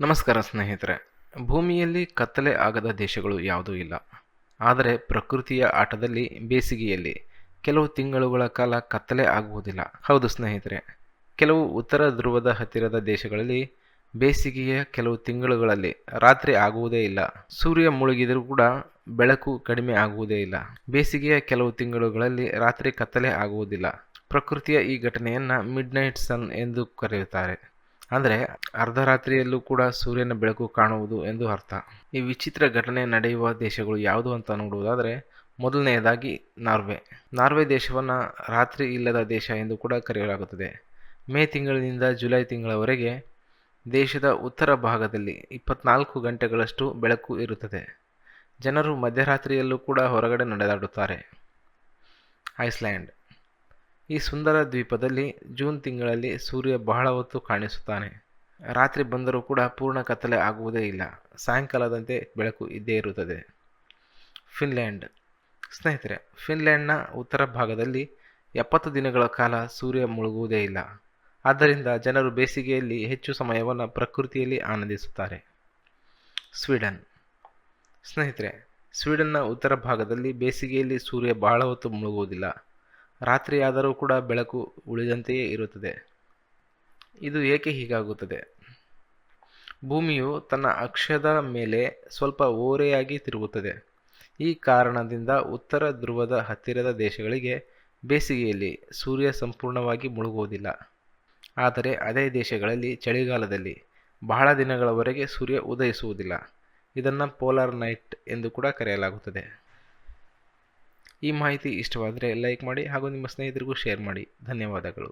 ನಮಸ್ಕಾರ ಸ್ನೇಹಿತರೆ. ಭೂಮಿಯಲ್ಲಿ ಕತ್ತಲೆ ಆಗದ ದೇಶಗಳು ಯಾವುದೂ ಇಲ್ಲ. ಆದರೆ ಪ್ರಕೃತಿಯ ಆಟದಲ್ಲಿ ಬೇಸಿಗೆಯಲ್ಲಿ ಕೆಲವು ತಿಂಗಳುಗಳ ಕಾಲ ಕತ್ತಲೆ ಆಗುವುದಿಲ್ಲ. ಹೌದು ಸ್ನೇಹಿತರೆ, ಕೆಲವು ಉತ್ತರ ಧ್ರುವದ ಹತ್ತಿರದ ದೇಶಗಳಲ್ಲಿ ಬೇಸಿಗೆಯ ಕೆಲವು ತಿಂಗಳುಗಳಲ್ಲಿ ರಾತ್ರಿ ಆಗುವುದೇ ಇಲ್ಲ. ಸೂರ್ಯ ಮುಳುಗಿದರೂ ಕೂಡ ಬೆಳಕು ಕಡಿಮೆ ಆಗುವುದೇ ಇಲ್ಲ. ಬೇಸಿಗೆಯ ಕೆಲವು ತಿಂಗಳುಗಳಲ್ಲಿ ರಾತ್ರಿ ಕತ್ತಲೆ ಆಗುವುದಿಲ್ಲ. ಪ್ರಕೃತಿಯ ಈ ಘಟನೆಯನ್ನು ಮಿಡ್ ನೈಟ್ ಸನ್ ಎಂದು ಕರೆಯುತ್ತಾರೆ. ಅಂದರೆ ಅರ್ಧರಾತ್ರಿಯಲ್ಲೂ ಕೂಡ ಸೂರ್ಯನ ಬೆಳಕು ಕಾಣುವುದು ಎಂದು ಅರ್ಥ. ಈ ವಿಚಿತ್ರ ಘಟನೆ ನಡೆಯುವ ದೇಶಗಳು ಯಾವುದು ಅಂತ ನೋಡುವುದಾದರೆ, ಮೊದಲನೆಯದಾಗಿ ನಾರ್ವೆ ದೇಶವನ್ನು ರಾತ್ರಿ ಇಲ್ಲದ ದೇಶ ಎಂದು ಕೂಡ ಕರೆಯಲಾಗುತ್ತದೆ. ಮೇ ತಿಂಗಳಿನಿಂದ ಜುಲೈ ತಿಂಗಳವರೆಗೆ ದೇಶದ ಉತ್ತರ ಭಾಗದಲ್ಲಿ 24 ಗಂಟೆಗಳಷ್ಟು ಬೆಳಕು ಇರುತ್ತದೆ. ಜನರು ಮಧ್ಯರಾತ್ರಿಯಲ್ಲೂ ಕೂಡ ಹೊರಗಡೆ ನಡೆದಾಡುತ್ತಾರೆ. ಐಸ್ಲ್ಯಾಂಡ್. ಈ ಸುಂದರ ದ್ವೀಪದಲ್ಲಿ ಜೂನ್ ತಿಂಗಳಲ್ಲಿ ಸೂರ್ಯ ಬಹಳ ಹೊತ್ತು ಕಾಣಿಸುತ್ತಾನೆ. ರಾತ್ರಿ ಬಂದರೂ ಕೂಡ ಪೂರ್ಣ ಕತ್ತಲೆ ಆಗುವುದೇ ಇಲ್ಲ. ಸಾಯಂಕಾಲದಂತೆ ಬೆಳಕು ಇದ್ದೇ ಇರುತ್ತದೆ. ಫಿನ್ಲ್ಯಾಂಡ್. ಸ್ನೇಹಿತರೆ, ಫಿನ್ಲ್ಯಾಂಡ್ನ ಉತ್ತರ ಭಾಗದಲ್ಲಿ 70 ದಿನಗಳ ಕಾಲ ಸೂರ್ಯ ಮುಳುಗುವುದೇ ಇಲ್ಲ. ಆದ್ದರಿಂದ ಜನರು ಬೇಸಿಗೆಯಲ್ಲಿ ಹೆಚ್ಚು ಸಮಯವನ್ನು ಪ್ರಕೃತಿಯಲ್ಲಿ ಆನಂದಿಸುತ್ತಾರೆ. ಸ್ವೀಡನ್. ಸ್ನೇಹಿತರೆ, ಸ್ವೀಡನ್ನ ಉತ್ತರ ಭಾಗದಲ್ಲಿ ಬೇಸಿಗೆಯಲ್ಲಿ ಸೂರ್ಯ ಬಹಳ ಹೊತ್ತು ಮುಳುಗುವುದಿಲ್ಲ. ರಾತ್ರಿಯಾದರೂ ಕೂಡ ಬೆಳಕು ಉಳಿದಂತೆಯೇ ಇರುತ್ತದೆ. ಇದು ಏಕೆ ಹೀಗಾಗುತ್ತದೆ? ಭೂಮಿಯು ತನ್ನ ಅಕ್ಷದ ಮೇಲೆ ಸ್ವಲ್ಪ ಓರೆಯಾಗಿ ತಿರುಗುತ್ತದೆ. ಈ ಕಾರಣದಿಂದ ಉತ್ತರ ಧ್ರುವದ ಹತ್ತಿರದ ದೇಶಗಳಿಗೆ ಬೇಸಿಗೆಯಲ್ಲಿ ಸೂರ್ಯ ಸಂಪೂರ್ಣವಾಗಿ ಮುಳುಗುವುದಿಲ್ಲ. ಆದರೆ ಅದೇ ದೇಶಗಳಲ್ಲಿ ಚಳಿಗಾಲದಲ್ಲಿ ಬಹಳ ದಿನಗಳವರೆಗೆ ಸೂರ್ಯ ಉದಯಿಸುವುದಿಲ್ಲ. ಇದನ್ನು ಪೋಲಾರ್ ನೈಟ್ ಎಂದು ಕೂಡ ಕರೆಯಲಾಗುತ್ತದೆ. ಈ ಮಾಹಿತಿ ಇಷ್ಟವಾದರೆ ಲೈಕ್ ಮಾಡಿ ಹಾಗೂ ನಿಮ್ಮ ಸ್ನೇಹಿತರಿಗೂ ಶೇರ್ ಮಾಡಿ. ಧನ್ಯವಾದಗಳು.